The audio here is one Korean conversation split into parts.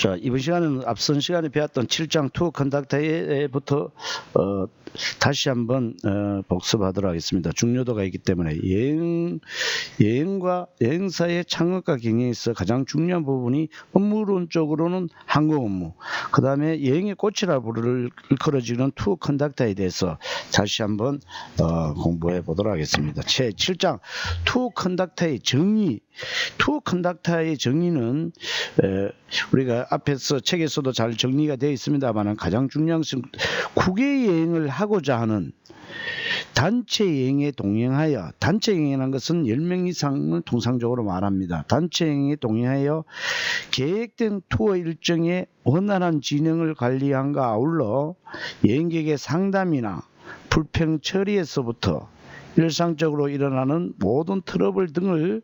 자, 이번 시간은 앞선 시간에 배웠던 7장 투어 컨덕트부터 다시 한번 복습하도록 하겠습니다. 중요도가 있기 때문에 여행사의 창업과 경영에 있어 가장 중요한 부분이 업무론적으로는 항공 업무, 그 다음에 여행의 꽃이라 일컬어지는 투어 컨덕트에 대해서 다시 한번 공부해 보도록 하겠습니다. 제 7장 투어 컨덕트의 정의. 투어 컨덕터의 정의는 우리가 앞에서 책에서도 잘 정리가 되어 있습니다만 가장 중요한 것은 국외 여행을 하고자 하는 단체 여행에 동행하여, 단체 여행이라는 것은 10명 이상을 통상적으로 말합니다. 단체 여행에 동행하여 계획된 투어 일정의 원활한 진행을 관리함과 아울러 여행객의 상담이나 불평 처리에서부터 일상적으로 일어나는 모든 트러블 등을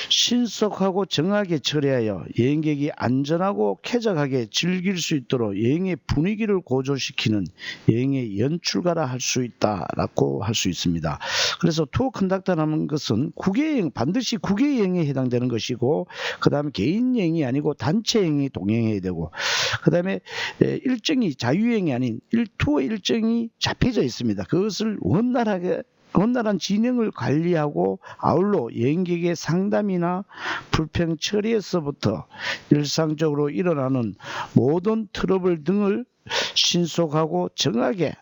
신속하고 정확하게 처리하여 여행객이 안전하고 쾌적하게 즐길 수 있도록 여행의 분위기를 고조시키는 여행의 연출가라 할 수 있다라고 할 수 있습니다. 그래서 투어 컨덕터라는 것은 국외여행, 반드시 국외여행에 해당되는 것이고, 그 다음에 개인 여행이 아니고 단체 여행이 동행해야 되고, 그 다음에 일정이 자유여행이 아닌 투어 일정이 잡혀져 있습니다. 그것을 원활한 진행을 관리하고 아울러 여행객의 상담이나 불평 처리에서부터 일상적으로 일어나는 모든 트러블 등을 신속하고 정확하게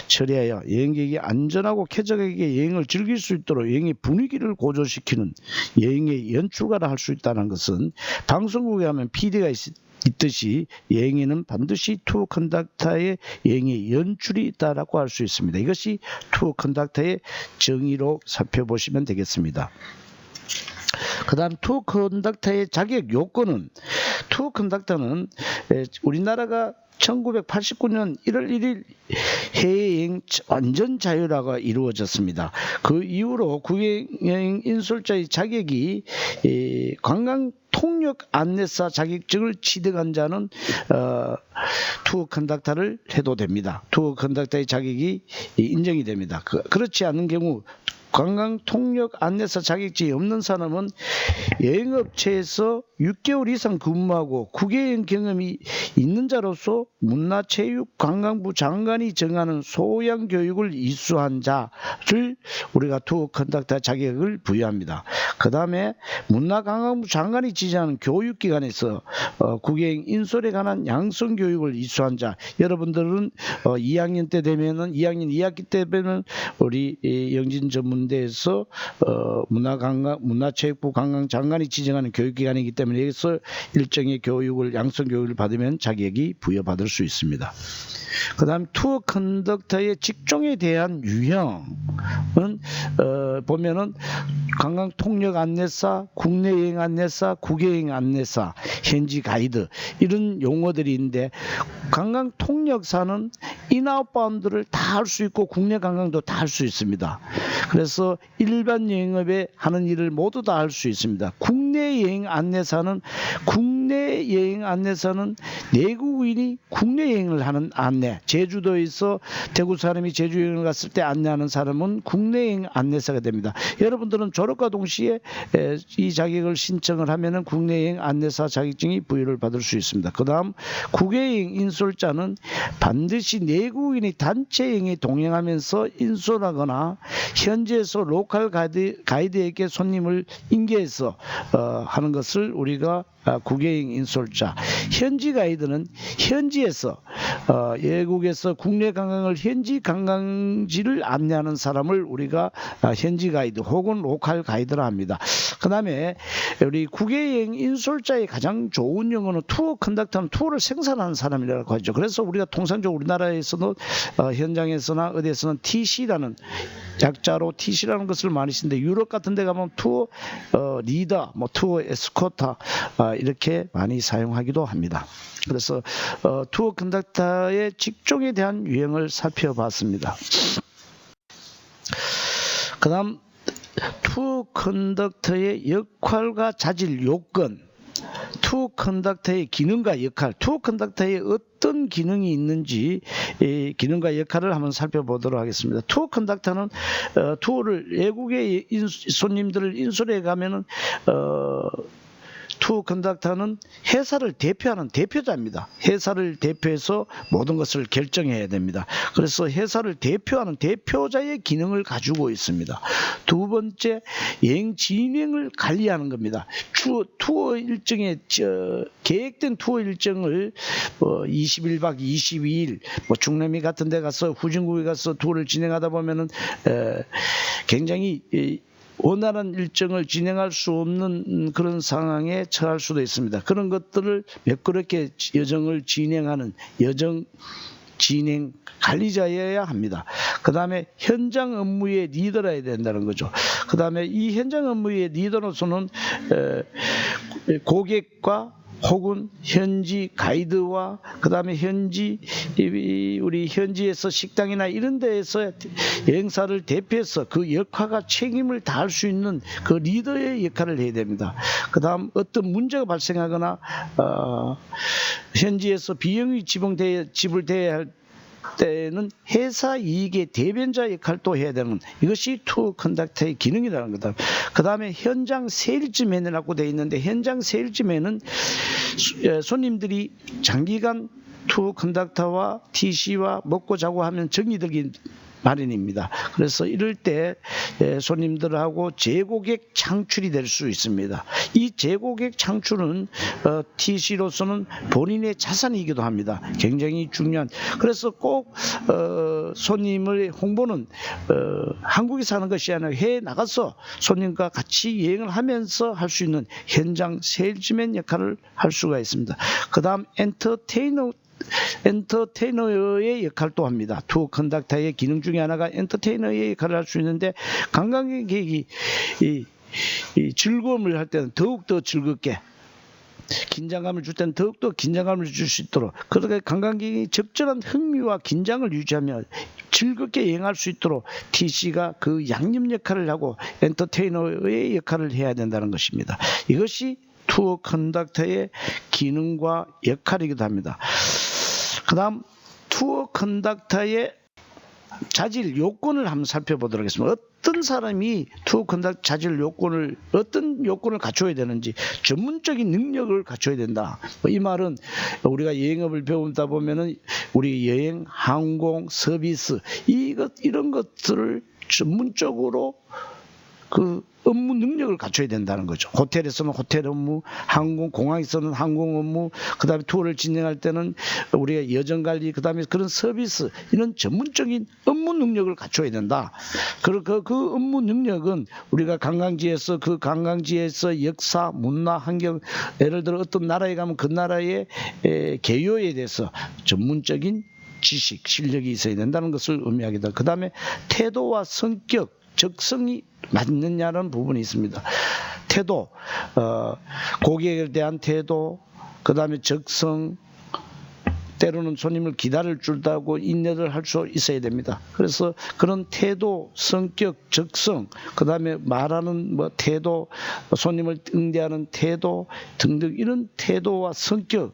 처리하여 여행객이 안전하고 쾌적하게 여행을 즐길 수 있도록 여행의 분위기를 고조시키는 여행의 연출가라 할 수 있다는 것은, 방송국에 하면 PD가 있듯이 여행에는 반드시 투어 컨덕터의 여행의 연출이 있다라고 할 수 있습니다. 이것이 투어 컨덕터의 정의로 살펴보시면 되겠습니다. 그 다음 투어 컨덕터의 자격 요건은, 투어 컨덕터는 우리나라가 1989년 1월 1일 해외여행 완전 자유화가 이루어졌습니다. 그 이후로 국외여행 인솔자의 자격이 관광 통역 안내사 자격증을 취득한 자는 투어 컨덕터를 해도 됩니다. 투어 컨덕터의 자격이 인정이 됩니다. 그렇지 않은 경우 관광 통역 안내사 자격증이 없는 사람은 여행업체에서 6개월 이상 근무하고 국외여행 경험이 있는 자로서 문화체육관광부 장관이 정하는 소양 교육을 이수한 자를 우리가 투어 컨덕터 자격을 부여합니다. 그 다음에 문화관광부 장관이 지정하는 교육기관에서 국외여행 인솔에 관한 양성 교육을 이수한 자, 여러분들은 2학년 때 되면은 2학년 2학기 때 되면 우리 영진 전문대에서 문화체육부 관광장관이 지정하는 교육기관이기 때문에 여기서 일정의 교육을, 양성 교육을 받으면 자격이 부여받을 수 있습니다. 그 다음 투어 컨덕터의 직종에 대한 유형은 보면은 관광 통역 안내사, 국내 여행 안내사, 국외여행 안내사, 현지 가이드, 이런 용어들이 있는데, 관광 통역사는 인아웃바운드를 다 할 수 있고 국내 관광도 다 할 수 있습니다. 그래서 일반 여행업에 하는 일을 모두 다 할 수 있습니다. 국내 여행 안내사는 내국인이 국내 여행을 하는 안내, 제주도에서 대구 사람이 제주 여행을 갔을 때 안내하는 사람은 국내 여행 안내사가 됩니다. 여러분들은 졸업과 동시에 이 자격을 신청을 하면은 국내 여행 안내사 자격증이 부여를 받을 수 있습니다. 그 다음 국외여행 인솔자는 반드시 내국인이 단체 여행에 동행하면서 인솔하거나 현지에서 로컬 가이드에게 손님을 인계해서 하는 것을 우리가 국외여행 인솔자. 현지 가이드는 현지에서 외국에서 국내 관광을 현지 관광지를 안내하는 사람을 우리가 현지 가이드 혹은 로컬 가이드라 합니다. 그 다음에 우리 국외여행 인솔자의 가장 좋은 용어는 투어 컨덕터는 투어를 생산하는 사람이라고 하죠. 그래서 우리가 통상적으로 우리나라에서는 현장에서나 어디에서는 TC라는 약자로 TC라는 것을 많이 쓰는데, 유럽 같은 데 가면 투어 리더, 투어 에스코터 이렇게 많이 사용하기도 합니다. 그래서 투어 컨덕터의 직종에 대한 유형을 살펴봤습니다. 그 다음 투어 컨덕터의 역할과 자질 요건, 투어 컨덕터의 기능과 역할, 투어 컨덕터의 어떤 기능이 있는지 기능과 역할을 한번 살펴보도록 하겠습니다. 투어 컨덕터는 투어를 외국의 손님들을 인솔해 가면은 투어 컨덕터는 회사를 대표하는 대표자입니다. 회사를 대표해서 모든 것을 결정해야 됩니다. 그래서 회사를 대표하는 대표자의 기능을 가지고 있습니다. 두 번째, 여행 진행을 관리하는 겁니다. 투어 일정에 계획된 투어 일정을 21박 22일 중남미 같은 데 가서 후진국에 가서 투어를 진행하다 보면은 굉장히 원활한 일정을 진행할 수 없는 그런 상황에 처할 수도 있습니다. 그런 것들을 매끄럽게 여정을 진행하는 여정 진행 관리자여야 합니다. 그 다음에 현장 업무의 리더라야 된다는 거죠. 그 다음에 이 현장 업무의 리더로서는 고객과 혹은 현지 가이드와 그 다음에 우리 현지에서 식당이나 이런 데에서 여행사를 대표해서 그 역할과 책임을 다할 수 있는 그 리더의 역할을 해야 됩니다. 그 다음 어떤 문제가 발생하거나 현지에서 비용이 지불돼야 할 때는 회사 이익의 대변자 역할도 해야 되는, 이것이 투어 컨덕터의 기능이라는 거다. 그 다음에 현장 세일즈맨이라고 되어 있는데, 현장 세일즈맨은 손님들이 장기간 투어 컨덕터와 TC와 먹고 자고 하면 정이 들기 마련입니다. 그래서 이럴 때 손님들하고 재고객 창출이 될 수 있습니다. 이 재고객 창출은 TC로서는 본인의 자산이기도 합니다. 굉장히 중요한. 그래서 꼭 손님의 홍보는 한국에서 하는 것이 아니라 해외에 나가서 손님과 같이 여행을 하면서 할 수 있는 현장 세일즈맨 역할을 할 수가 있습니다. 그 다음 엔터테이너의 역할도 합니다. 투어 컨덕터의 기능 중에 하나가 엔터테이너의 역할을 할 수 있는데, 관광객이 이 즐거움을 할 때는 더욱더 즐겁게, 긴장감을 줄 때는 더욱더 긴장감을 줄 수 있도록, 그렇게 관광객이 적절한 흥미와 긴장을 유지하며 즐겁게 여행할 수 있도록 TC가 그 양념 역할을 하고 엔터테이너의 역할을 해야 된다는 것입니다. 이것이 투어 컨덕터의 기능과 역할이기도 합니다. 그 다음 투어 컨덕터의 자질 요건을 한번 살펴보도록 하겠습니다. 어떤 사람이 투어 컨덕터 자질 요건을, 어떤 요건을 갖춰야 되는지, 전문적인 능력을 갖춰야 된다. 이 말은 우리가 여행업을 배우다 보면은 우리 여행, 항공, 서비스 이런 것들을 전문적으로 그 업무 능력을 갖춰야 된다는 거죠. 호텔에서는 호텔 업무, 공항에서는 항공 업무, 그 다음에 투어를 진행할 때는 우리가 여정 관리, 그 다음에 그런 서비스, 이런 전문적인 업무 능력을 갖춰야 된다. 그리고 그 업무 능력은 우리가 관광지에서 역사, 문화, 환경, 예를 들어 어떤 나라에 가면 그 나라의 개요에 대해서 전문적인 지식, 실력이 있어야 된다는 것을 의미하기도. 그 다음에 태도와 성격, 적성이 맞느냐는 부분이 있습니다. 태도, 고객에 대한 태도, 그 다음에 적성, 때로는 손님을 기다릴 줄도 알고 인내를 할 수 있어야 됩니다. 그래서 그런 태도, 성격, 적성, 그 다음에 말하는 태도, 손님을 응대하는 태도 등등, 이런 태도와 성격이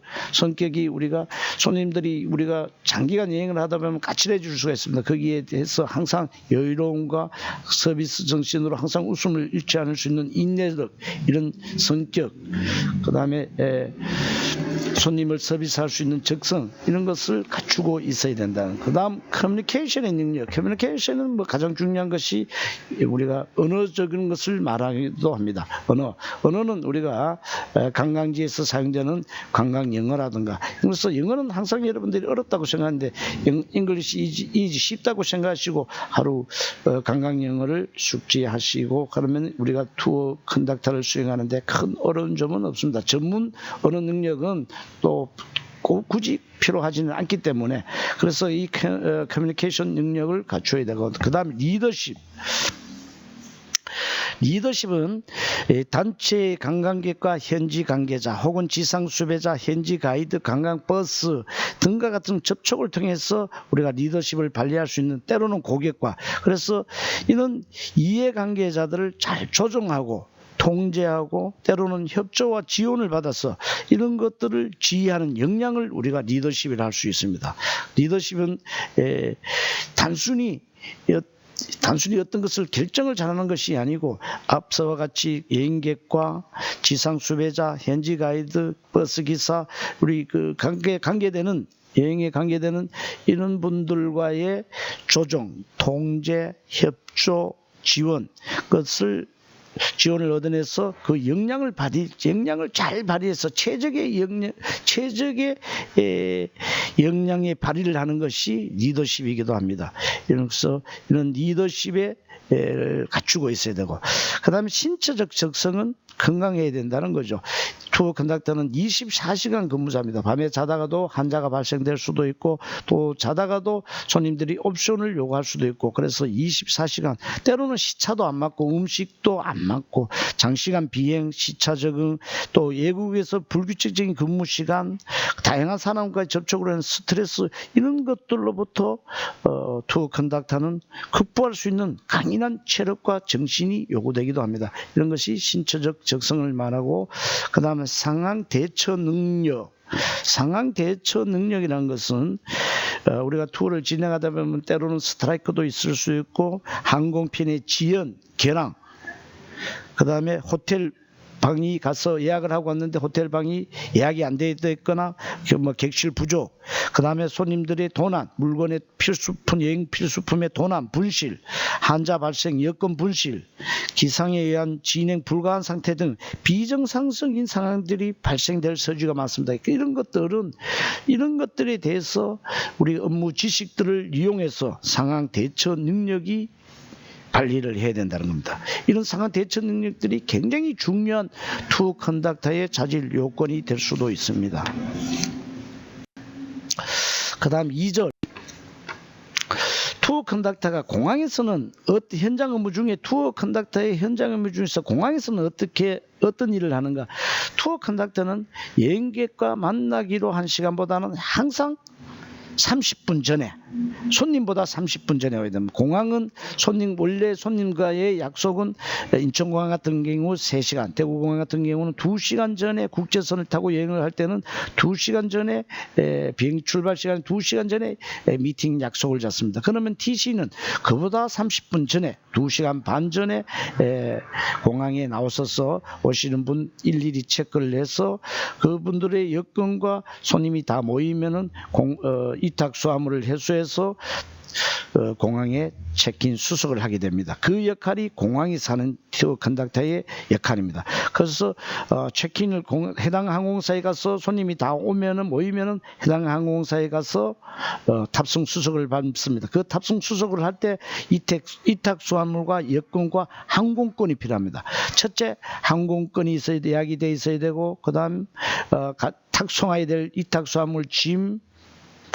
손님들이 우리가 장기간 여행을 하다 보면 까칠해 줄 수가 있습니다. 거기에 대해서 항상 여유로움과 서비스 정신으로 항상 웃음을 잃지 않을 수 있는 인내력, 이런 성격, 그 다음에 손님을 서비스할 수 있는 적성, 이런 것을 갖추고 있어야 된다는. 그 다음 커뮤니케이션의 능력. 커뮤니케이션은 가장 중요한 것이 우리가 언어적인 것을 말하기도 합니다. 언어는 우리가 관광지에서 사용되는 관광 영어라든가, 그래서 영어는 항상 여러분들이 어렵다고 생각하는데 잉글리시 이지 쉽다고 생각하시고 하루 관광 영어를 숙지하시고 그러면 우리가 투어 컨덕터를 수행하는데 큰 어려운 점은 없습니다. 전문 언어 능력은 또 굳이 필요하지는 않기 때문에, 그래서 이 커뮤니케이션 능력을 갖춰야 되고, 그 다음 리더십은 단체 관광객과 현지 관계자 혹은 지상 수배자, 현지 가이드, 관광버스 등과 같은 접촉을 통해서 우리가 리더십을 발휘할 수 있는, 때로는 고객과, 그래서 이런 이해관계자들을 잘 조정하고 통제하고 때로는 협조와 지원을 받아서 이런 것들을 지휘하는 역량을 우리가 리더십이라 할 수 있습니다. 리더십은 단순히 단순히 어떤 것을 결정을 잘하는 것이 아니고 앞서와 같이 여행객과 지상 수배자, 현지 가이드, 버스 기사, 우리 그 관계되는 여행에 관계되는 이런 분들과의 조정, 통제, 협조, 지원 것을 지원을 얻어내서 그 역량을 잘 발휘해서 최적의 역량의 발휘를 하는 것이 리더십이기도 합니다. 그래서 이런 리더십에 갖추고 있어야 되고, 그 다음에 신체적 적성은 건강해야 된다는 거죠. 투어 컨덕터는 24시간 근무자입니다. 밤에 자다가도 환자가 발생될 수도 있고, 또 자다가도 손님들이 옵션을 요구할 수도 있고, 그래서 24시간, 때로는 시차도 안 맞고 음식도 안 맞고 장시간 비행, 시차 적응, 또 외국에서 불규칙적인 근무 시간, 다양한 사람과의 접촉으로 하는 스트레스, 이런 것들로부터 투어 컨덕터는 극복할 수 있는 강인한 체력과 정신이 요구되기도 합니다. 이런 것이 신체적 적성을 말하고, 그 다음에 상황 대처 능력. 상황 대처 능력이라는 것은 우리가 투어를 진행하다 보면 때로는 스트라이크도 있을 수 있고, 항공편의 지연, 결항, 그 다음에 호텔 방이 가서 예약을 하고 왔는데 호텔 방이 예약이 안 돼 있거나 객실 부족, 그 다음에 손님들의 도난, 물건의 필수품, 여행 필수품의 도난, 분실, 환자 발생, 여건 분실, 기상에 의한 진행 불가한 상태 등 비정상적인 상황들이 발생될 서지가 많습니다. 이런 것들에 대해서 우리 업무 지식들을 이용해서 상황 대처 능력이 관리를 해야 된다는 겁니다. 이런 상황 대처 능력들이 굉장히 중요한 투어 컨덕터의 자질 요건이 될 수도 있습니다. 그 다음 2절. 투어 컨덕터가 공항에서는 현장 업무 중에 투어 컨덕터의 현장 업무 중에서 공항에서는 어떤 일을 하는가? 투어 컨덕터는 여행객과 만나기로 한 시간보다는 항상 30분 전에, 손님보다 30분 전에 와야 됩니다. 공항은 원래 손님과의 약속은 인천공항 같은 경우 3시간, 대구공항 같은 경우는 2시간 전에 국제선을 타고 여행을 할 때는 2시간 전에 비행 출발 시간 2시간 전에 미팅 약속을 잡습니다. 그러면 TC는 그보다 30분 전에 2시간 반 전에 공항에 나오셔서 오시는 분 일일이 체크를 해서 그분들의 여건과 손님이 다 모이면은 위탁 수화물을 해소해서 공항에 체크인 수속을 하게 됩니다. 그 역할이 공항에 사는 투어 컨덕터의 역할입니다. 그래서 체크인을 해당 항공사에 가서 손님이 다 모이면은 해당 항공사에 가서 탑승 수속을 받습니다. 그 탑승 수속을 할 때 위탁 수화물과 여권과 항공권이 필요합니다. 첫째, 항공권이 예약이 돼 있어야 되고, 그다음 탑승해야 될 위탁 수화물 짐,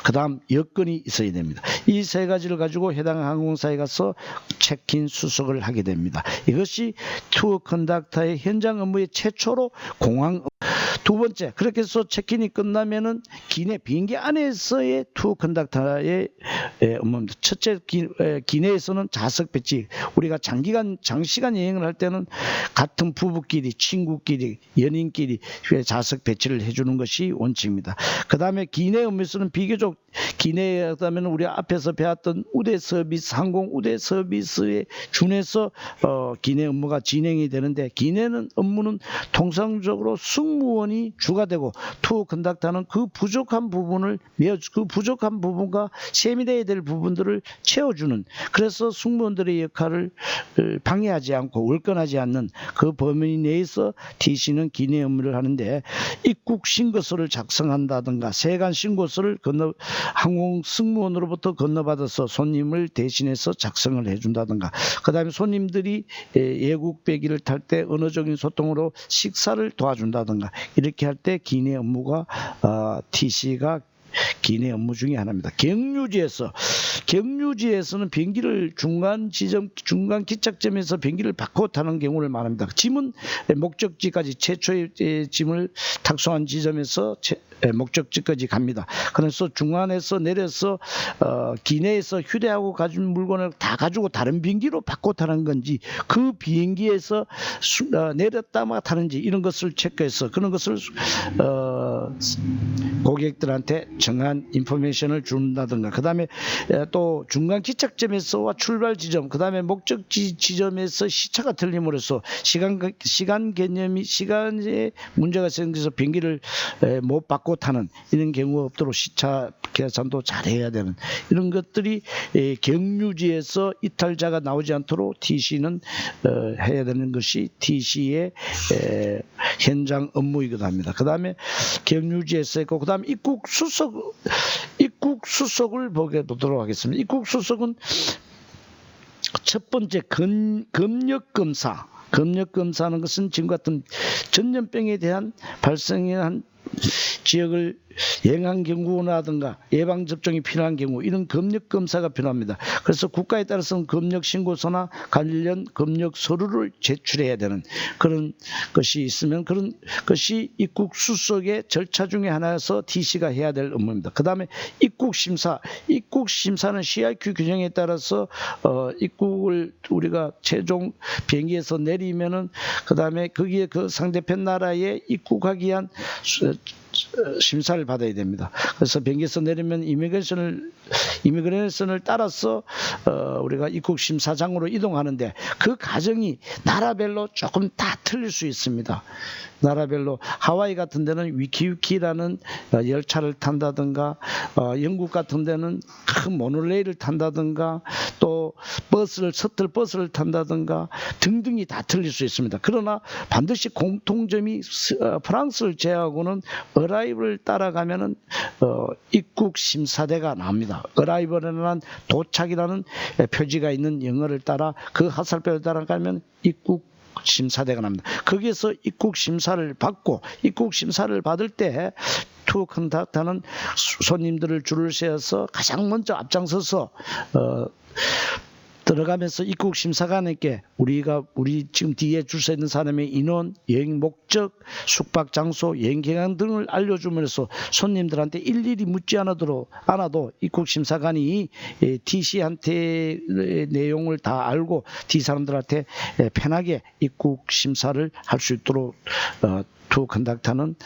그 다음 여건이 있어야 됩니다. 이 세 가지를 가지고 해당 항공사에 가서 체크인 수속을 하게 됩니다. 이것이 투어 컨덕터의 현장 업무의 최초로 공항. 두 번째, 그렇게 해서 체크인이 끝나면은 기내, 비행기 안에서의 투어 컨덕터의 업무입니다. 첫째, 기내에서는 좌석 배치. 우리가 장시간 여행을 할 때는 같은 부부끼리, 친구끼리, 연인끼리 좌석 배치를 해주는 것이 원칙입니다. 그 다음에 기내 업무에서는 비교적 기내에 하다면 우리 앞에서 배웠던 우대 서비스, 항공 우대 서비스에 준해서 기내 업무가 진행이 되는데, 기내는 업무는 통상적으로 승무원이 주가 되고 투어 컨덕터는 그 부족한 부분과 세밀해야 될 부분들을 채워주는, 그래서 승무원들의 역할을 방해하지 않고 월권하지 않는 그 범위 내에서 TC는 기내 업무를 하는데, 입국 신고서를 작성한다든가 세관 신고서를 항공 승무원으로부터 건너받아서 손님을 대신해서 작성을 해준다든가, 그 다음에 손님들이 외국 배기를 탈 때 언어적인 소통으로 식사를 도와준다든가, 이렇게 할 때 기내 업무가 TC가 기내 업무 중에 하나입니다. 경유지에서는 비행기를 중간 기착점에서 비행기를 바꿔 타는 경우를 말합니다. 짐은 목적지까지 최초의 짐을 탁송한 지점에서 목적지까지 갑니다. 그래서 중안에서 내려서 기내에서 휴대하고 가진 물건을 다 가지고 다른 비행기로 바꿔 타는 건지, 그 비행기에서 내렸다가 타는지, 이런 것을 체크해서 그런 것을 고객들한테 정한 인포메이션을 준다든가, 그 다음에 또 중간 기착점에서와 출발 지점, 그 다음에 목적지 지점에서 시차가 틀림으로써 시간 개념이, 시간에 문제가 생겨서 비행기를 못 바꿔 타는 이런 경우가 없도록 시차 계산도 잘해야 되는 이런 것들이 경유지에서 이탈자가 나오지 않도록 TC는 해야 되는 것이 TC의 현장 업무이기도 합니다. 그 다음에 경유지에서 있고, 그 다음에 입국 수속을 보도록 하겠습니다. 입국 수속은 첫 번째 검역 검사. 검역 검사하는 것은 지금 같은 전염병에 대한 발생한 지역을 여행한 경우라든가 예방 접종이 필요한 경우, 이런 검역 검사가 필요합니다. 그래서 국가에 따라서는 검역 신고서나 관련 검역 서류를 제출해야 되는 그런 것이 있으면, 그런 것이 입국 수속의 절차 중에 하나여서 TC가 해야 될 업무입니다. 그 다음에 입국 심사. 입국 심사는 CIQ 규정에 따라서 입국을 우리가 최종 비행기에서 내리면은 그 다음에 거기에 그 상대편 나라에 입국하기 위한 심사를 받아야 됩니다. 그래서 비행기에서 내리면 이미그레이션을 따라서 우리가 입국 심사장으로 이동하는데, 그 과정이 나라별로 조금 다 틀릴 수 있습니다. 나라별로 하와이 같은 데는 위키위키라는 열차를 탄다든가, 영국 같은 데는 큰 모노레일을 탄다든가, 또 셔틀 버스를 탄다든가 등등이 다 틀릴 수 있습니다. 그러나 반드시 공통점이 프랑스를 제외하고는 어라이브를 따라가면은 입국 심사대가 나옵니다. 어라이브라는 도착이라는 표지가 있는 영어를 따라 그 하살표를 따라가면 입국 심사대가 납니다. 거기에서 입국 심사를 받고, 입국 심사를 받을 때 투어 컨덕터는 손님들을 줄을 세워서 가장 먼저 앞장서서 들어가면서 입국 심사관에게 우리 지금 뒤에 줄 서 있는 사람의 인원, 여행 목적, 숙박 장소, 여행 기간 등을 알려주면서 손님들한테 일일이 묻지 않아도 입국 심사관이 TC한테 내용을 다 알고 D 사람들한테 편하게 입국 심사를 할 수 있도록 투어 컨덕터는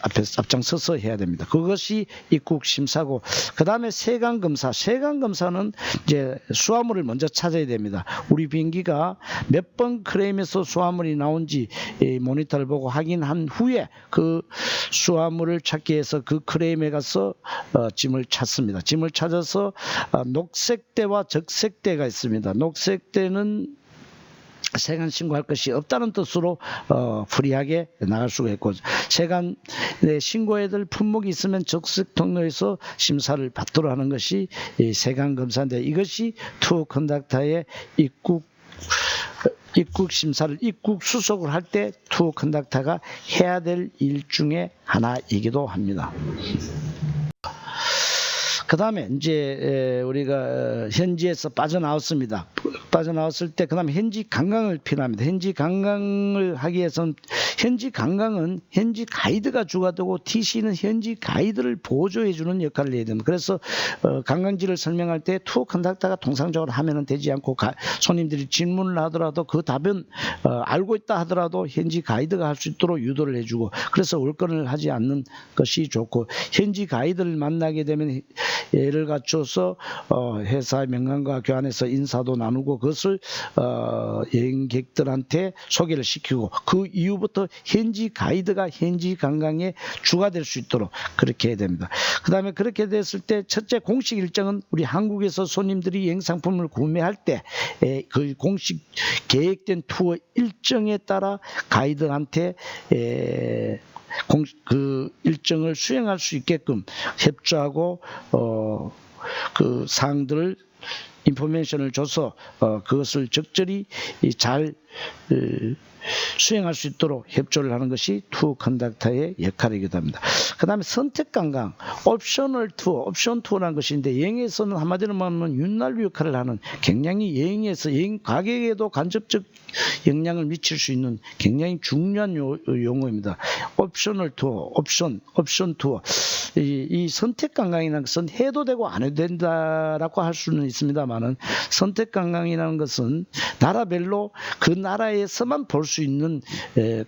앞에서 앞장서서 해야 됩니다. 그것이 입국 심사고, 그 다음에 세관 검사. 세관 검사는 이제 수화물을 먼저 찾아야 됩니다. 우리 비행기가 몇 번 클레임에서 수화물이 나온지 모니터를 보고 확인한 후에 그 수화물을 찾기 위해서 그 클레임에 가서 짐을 찾습니다. 짐을 찾아서 녹색대와 적색대가 있습니다. 녹색대는 세관 신고할 것이 없다는 뜻으로 프리하게 나갈 수가 있고, 세관 신고해야 될 품목이 있으면 적색 통로에서 심사를 받도록 하는 것이 세관 검사인데, 이것이 투어 컨덕터의 입국 심사를, 입국 수속을 할 때 투어 컨덕터가 해야 될 일 중에 하나이기도 합니다. 그 다음에 이제 우리가 현지에서 빠져나왔습니다. 빠져나왔을 때 그 다음에 현지 관광을 필요합니다. 현지 관광을 하기 위해서는 현지 관광은 현지 가이드가 주가 되고 TC는 현지 가이드를 보조해 주는 역할을 해야 됩니다. 그래서 관광지를 설명할 때 투어 컨덕터가 통상적으로 하면 되지 않고 손님들이 질문을 하더라도 그 답은 알고 있다 하더라도 현지 가이드가 할 수 있도록 유도를 해주고, 그래서 월권을 하지 않는 것이 좋고, 현지 가이드를 만나게 되면 예를 갖춰서 회사 명함과 교환해서 인사도 나누고 그것을 여행객들한테 소개를 시키고, 그 이후부터 현지 가이드가 현지 관광의 주가 될 수 있도록 그렇게 해야 됩니다. 그 다음에 그렇게 됐을 때 첫째, 공식 일정은 우리 한국에서 손님들이 여행 상품을 구매할 때 그 공식 계획된 투어 일정에 따라 가이드한테 그 일정을 수행할 수 있게끔 협조하고 그 사항들을 인포메이션을 줘서 그것을 적절히 잘 수행할 수 있도록 협조를 하는 것이 투어 컨덕터의 역할이기도 합니다. 그 다음에 선택 관광, 옵셔널 투어, 옵션 투어라는 것인데 여행에서는 한마디로 말하면 윤활유 역할을 하는 굉장히 여행에서 여행 가격에도 간접적 영향을 미칠 수 있는 굉장히 중요한 용어입니다. 옵셔널 투어, 옵션 투어. 이 선택 관광이라는 것은 해도 되고 안 해도 된다라고 할 수는 있습니다만은 선택 관광이라는 것은 나라별로 그 나라에서만 볼 수 있는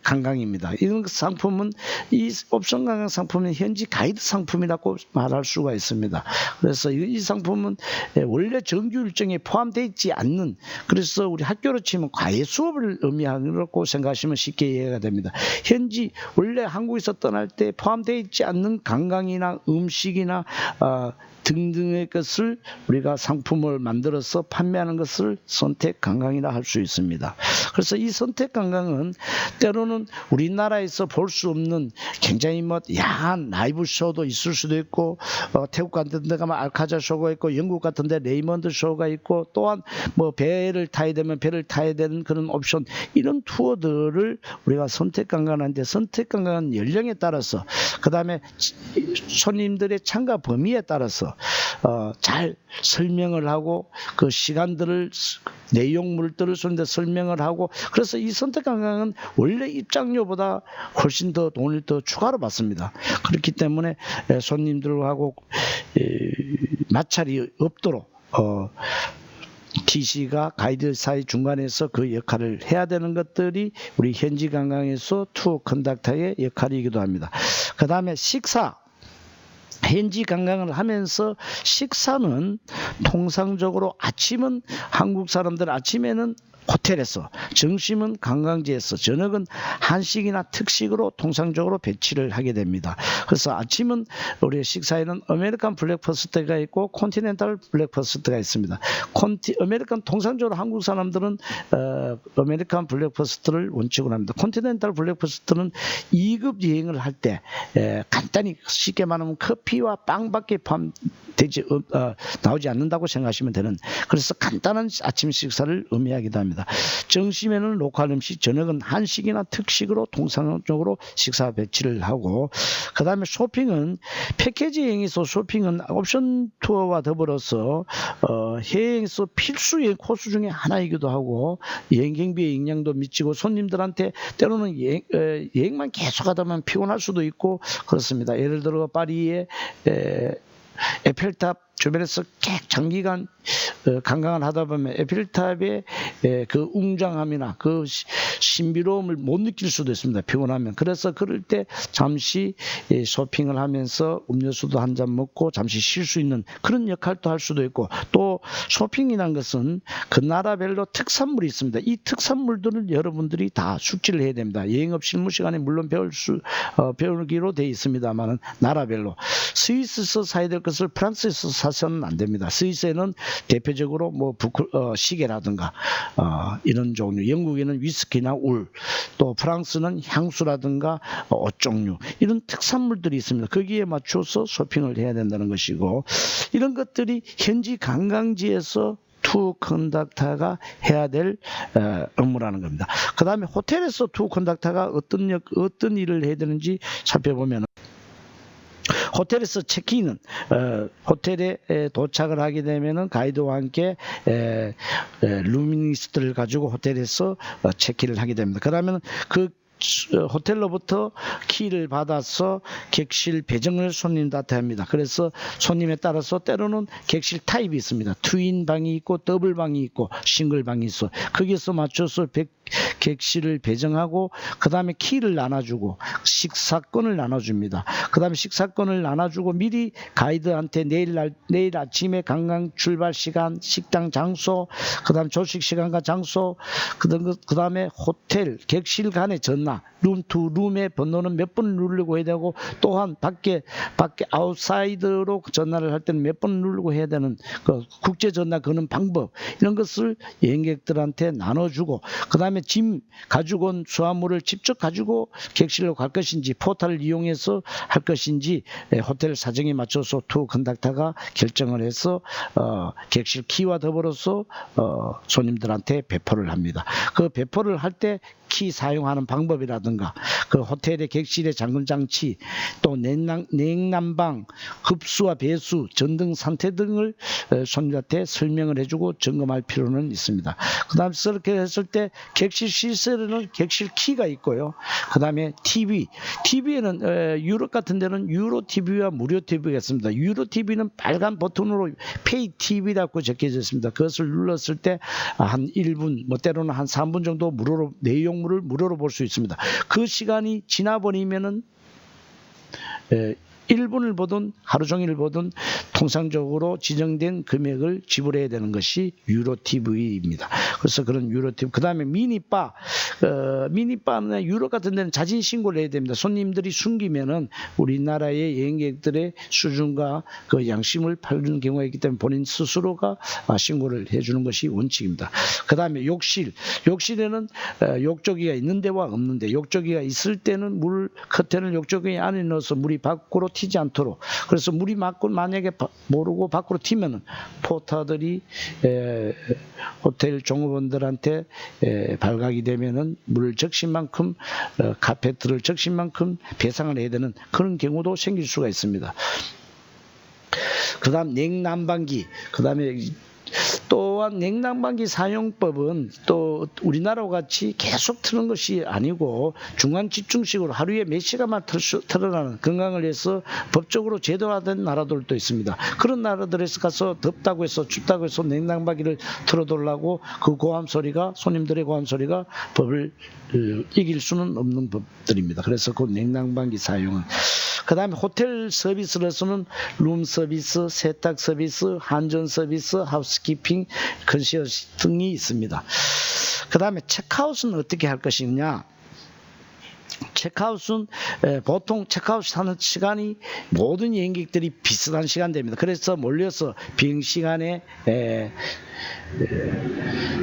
관광입니다. 이런 상품은 이 옵션 관광 상품은 현지 가이드 상품이라고 말할 수가 있습니다. 그래서 이 상품은 원래 정규 일정에 포함되어 있지 않는, 그래서 우리 학교로 치면 과외 수업을 의미하고 생각하시면 쉽게 이해가 됩니다. 현지 원래 한국에서 떠날 때 포함되어 있지 않는 관광이나 음식이나 등등의 것을 우리가 상품을 만들어서 판매하는 것을 선택 관광이라 할 수 있습니다. 그래서 이 선택 관광은 때로는 우리나라에서 볼 수 없는 굉장히 야한 라이브 쇼도 있을 수도 있고, 태국 같은 데 가면 알카자 쇼가 있고, 영국 같은 데 레이먼드 쇼가 있고, 또한 배를 타야 되면 배를 타야 되는 그런 옵션, 이런 투어들을 우리가 선택 관광하는데, 선택 관광은 연령에 따라서, 그 다음에 손님들의 참가 범위에 따라서 잘 설명을 하고 그 시간들을 내용물들을 손대 설명을 하고, 그래서 이 선택 관광은 원래 입장료보다 훨씬 더 돈을 더 추가로 받습니다. 그렇기 때문에 손님들하고 마찰이 없도록 TC가 가이드 사이 중간에서 그 역할을 해야 되는 것들이 우리 현지 관광에서 투어 컨덕터의 역할이기도 합니다. 그 다음에 식사. 현지 관광을 하면서 식사는 통상적으로 아침은 한국 사람들 아침에는 호텔에서, 점심은 관광지에서, 저녁은 한식이나 특식으로 통상적으로 배치를 하게 됩니다. 그래서 아침은 우리 식사에는 아메리칸 블랙퍼스트가 있고 컨티넨탈 블랙퍼스트가 있습니다. 아메리칸 통상적으로 한국 사람들은 아메리칸 블랙퍼스트를 원칙으로 합니다. 컨티넨탈 블랙퍼스트는 2급 여행을 할 때 간단히 쉽게 말하면 커피와 빵밖에 나오지 않는다고 생각하시면 되는, 그래서 간단한 아침 식사를 의미하기도 합니다. 점심에는 로컬 음식, 저녁은 한식이나 특식으로 통상적으로 식사 배치를 하고, 그 다음에 쇼핑은 패키지 여행에서 쇼핑은 옵션 투어와 더불어서 해외여행에서 필수 여행 코스 중에 하나이기도 하고, 여행 경비의 영향도 미치고 손님들한테 때로는 여행만 계속하다 보면 피곤할 수도 있고 그렇습니다. 예를 들어 파리에 에펠탑 주변에서 장기간 관광을 하다 보면 에펠탑의 그 웅장함이나 그 신비로움을 못 느낄 수도 있습니다. 피곤하면. 그래서 그럴 때 잠시 쇼핑을 하면서 음료수도 한 잔 먹고 잠시 쉴 수 있는 그런 역할도 할 수도 있고, 또 쇼핑이라는 것은 그 나라별로 특산물이 있습니다. 이 특산물들을 여러분들이 다 숙지를 해야 됩니다. 여행업 실무 시간에 물론 배우기로 되어 있습니다만 나라별로 스위스에서 사야 될 것을 프랑스에서 사서는 안 됩니다. 스위스에는 대표적으로 시계라든가 이런 종류, 영국에는 위스키나 울, 또 프랑스는 향수라든가 옷 종류, 이런 특산물들이 있습니다. 거기에 맞춰서 쇼핑을 해야 된다는 것이고, 이런 것들이 현지 관광지에서 투어 컨덕터가 해야 될 업무라는 겁니다. 그 다음에 호텔에서 투어 컨덕터가 어떤 일을 해야 되는지 살펴보면, 호텔에서 체크인은 호텔에 도착을 하게 되면은 가이드와 함께 루미니스트를 가지고 호텔에서 체크인을 하게 됩니다. 그러면 그 호텔로부터 키를 받아서 객실 배정을 손님한테 합니다. 그래서 손님에 따라서 때로는 객실 타입이 있습니다. 트윈 방이 있고 더블 방이 있고 싱글 방이 있어. 거기에서 맞춰서 객실을 배정하고, 그 다음에 키를 나눠주고 식사권을 나눠줍니다. 그 다음에 식사권을 나눠주고 미리 가이드한테 내일 아침에 관광 출발 시간, 식당 장소, 그 다음 조식 시간과 장소, 그 다음에 호텔 객실 간의 전날, 하나, 룸 투 룸의 번호는 몇 번을 누르고 해야 되고, 또한 밖에 아웃사이드로 전화를 할 때는 몇 번을 누르고 해야 되는 그 국제 전화 거는 방법, 이런 것을 여행객들한테 나눠주고, 그 다음에 짐 가지고 온 수화물을 직접 가지고 객실로 갈 것인지 포탈을 이용해서 할 것인지 호텔 사정에 맞춰서 투어 컨덕터가 결정을 해서 객실 키와 더불어서 손님들한테 배포를 합니다. 그 배포를 할 때 키 사용하는 방법이라든가 그 호텔의 객실의 잠금 장치, 또 냉난방, 흡수와 배수, 전등 상태 등을 손님한테 설명을 해주고 점검할 필요는 있습니다. 그 다음에 그렇게 했을 때 객실 시설에는 객실 키가 있고요. 그 다음에 TV에는 유럽 같은 데는 유로 TV와 무료 TV가 있습니다. 유로 TV는 빨간 버튼으로 페이 TV라고 적혀져 있습니다. 그것을 눌렀을 때 한 1분, 뭐 때로는 한 3분 정도 무료로 내용물을 무료로 볼 수 있습니다. 그 시간이 지나버리면은 1분을 보든 하루 종일 보든 통상적으로 지정된 금액을 지불해야 되는 것이 유로 TV입니다. 그래서 그런 유로 TV. 그 다음에 미니바는 유럽 같은 데는 자진 신고를 해야 됩니다. 손님들이 숨기면은 우리나라의 여행객들의 수준과 그 양심을 팔는 경우가 있기 때문에 본인 스스로가 신고를 해주는 것이 원칙입니다. 그 다음에 욕실에는 욕조기가 있는 데와 없는 데, 욕조기가 있을 때는 커튼을 욕조기 안에 넣어서 물이 밖으로 튀지 않도록, 그래서 물이 만약에 모르고 밖으로 튀면은 포터들이 호텔 종업원들한테 발각이 되면은 물 적신만큼 카페트를 적신만큼 배상을 해야 되는 그런 경우도 생길 수가 있습니다. 그 다음 냉난방기, 그 다음에 또한 냉난방기 사용법은 또 우리나라와 같이 계속 트는 것이 아니고 중간 집중식으로 하루에 몇 시간만 틀어나는, 건강을 위해서 법적으로 제도화된 나라들도 있습니다. 그런 나라들에서 가서 덥다고 해서 춥다고 해서 냉난방기를 틀어달라고 그 손님들의 고함 소리가 법을 이길 수는 없는 법들입니다. 그래서 그 냉난방기 사용은, 그 다음에 호텔 서비스로서는 룸 서비스, 세탁 서비스, 한전 서비스, 하우스키핑, 컨시어지 등이 있습니다. 그 다음에 체크아웃은 어떻게 할 것이냐. 체크아웃은 보통 체크아웃 하는 시간이 모든 여행객들이 비슷한 시간대입니다. 그래서 몰려서 비행시간에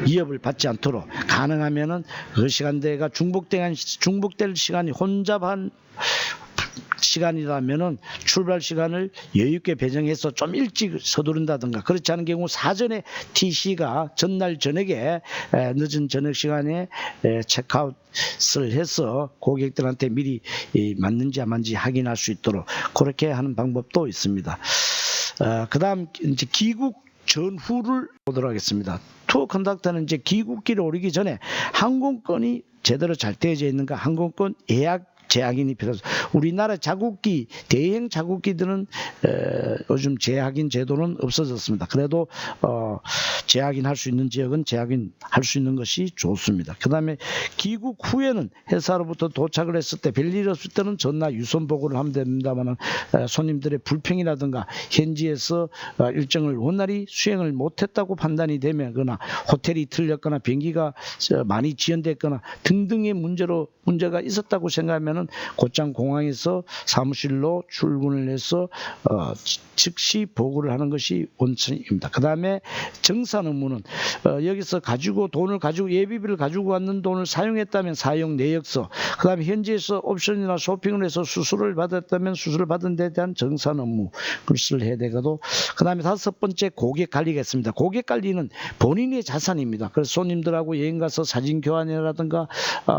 위협을 받지 않도록 가능하면은 그 시간대가 중복될 시간이 혼잡한 시간이라면은 출발 시간을 여유있게 배정해서 좀 일찍 서두른다든가, 그렇지 않은 경우 사전에 TC가 전날 저녁에 늦은 저녁 시간에 체크아웃을 해서 고객들한테 미리 맞는지 안 맞는지 확인할 수 있도록 그렇게 하는 방법도 있습니다. 그 다음 이제 귀국 전후를 보도록 하겠습니다. 투어 컨덕터는 이제 귀국길에 오르기 전에 항공권이 제대로 잘 되어져 있는가, 항공권 예약 재확인이 필요해서, 우리나라 자국기, 대행 자국기들은 요즘 재확인 제도는 없어졌습니다. 그래도 재확인할 수 있는 지역은 재확인할 수 있는 것이 좋습니다. 그 다음에 귀국 후에는 회사로부터 도착을 했을 때 별일 없을 때는 전화 유선 보고를 하면 됩니다만, 손님들의 불평이라든가 현지에서 일정을 원활히 수행을 못했다고 판단이 되거나 호텔이 틀렸거나 비행기가 많이 지연됐거나 등등의 문제가 있었다고 생각하면 곧장 공항에서 사무실로 출근을 해서 즉시 보고를 하는 것이 원칙입니다. 그 다음에 정산 업무는 여기서 돈을 가지고 예비비를 가지고 왔는 돈을 사용했다면 사용 내역서, 그 다음에 현지에서 옵션이나 쇼핑을 해서 수수료를 받았다면 수수료를 받은 데 대한 정산 업무, 그것을 해야 되고도, 그 다음에 5번째 고객 관리가 있습니다. 고객 관리는 본인의 자산입니다. 그래서 손님들하고 여행 가서 사진 교환이라든가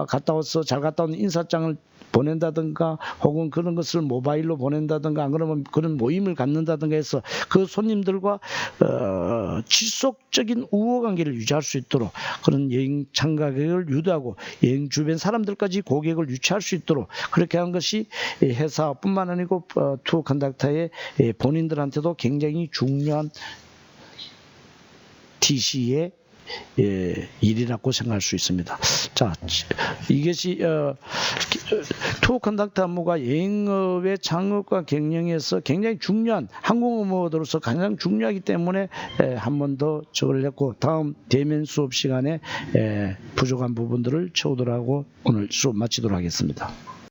갔다 와서 잘 갔다 온 인사장을 보낸다든가 혹은 그런 것을 모바일로 보낸다든가, 안 그러면 그런 모임을 갖는다든가 해서 그 손님들과 지속적인 우호관계를 유지할 수 있도록 그런 여행 참가객을 유도하고 여행 주변 사람들까지 고객을 유치할 수 있도록 그렇게 하는 것이 회사뿐만 아니고 투어 컨덕터의 본인들한테도 굉장히 중요한 TC의 일이라고 생각할 수 있습니다. 자, 이것이 투어 컨덕트 업무가 여행업의 창업과 경영에서 굉장히 중요한 항공업무로서 가장 중요하기 때문에 한 번 더 저걸 했고, 다음 대면 수업 시간에 부족한 부분들을 채우도록 하고 오늘 수업 마치도록 하겠습니다.